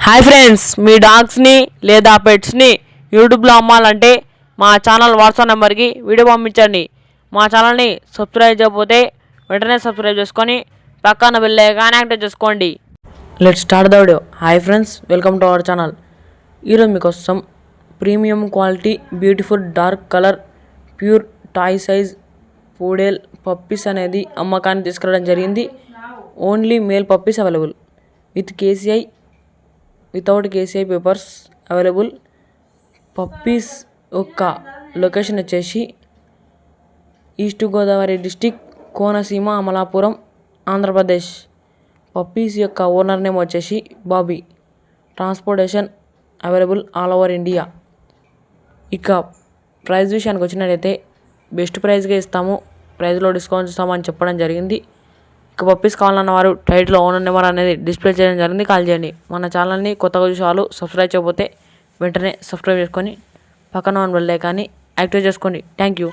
Hi friends, మీ డాగ్స్ని లేదా పెట్స్ని యూట్యూబ్లో అమ్మాలంటే మా ఛానల్ వాట్సాప్ నెంబర్కి వీడియో పంపించండి. మా ఛానల్ని సబ్స్క్రైబ్ చేయకపోతే వెంటనే సబ్స్క్రైబ్ చేసుకొని పక్కన బెల్ ఐకాన్ యాక్టివేట్ చేసుకోండి. Let's start the video. Hi friends, welcome to our channel. ఈరోజు మీకోసం premium quality beautiful dark colour pure toy size poodle puppies అనేది అమ్మకాన్ని తీసుకురావడం జరిగింది. Only male puppies available with KCI, without KCI papers available. Puppies యొక్క location వచ్చేసి East Godavari district, Konaseema, Amalapuram, Andhra Pradesh. Puppies యొక్క owner name వచ్చేసి Bobby. Transportation available all over India. ఇక price విషయానికి వచ్చినట్లయితే బెస్ట్ ప్రైస్గా ఇస్తాము, ప్రైస్లో డిస్కౌంట్ ఇస్తామని చెప్పడం జరిగింది. ఇక పప్పీస్ కావాలన్న వారు టైటిల్లో ఓనర్ నెంబర్ అనేది డిస్ప్లే చేయడం జరిగింది, కాల్ చేయండి. మన ఛానల్ని కొత్తగా చూసే వాళ్ళు సబ్స్క్రైబ్ చేయకపోతే వెంటనే సబ్స్క్రైబ్ చేసుకొని పక్కన ఉన్న బెల్ ఐకాన్ని యాక్టివేట్ చేసుకోండి. Thank you.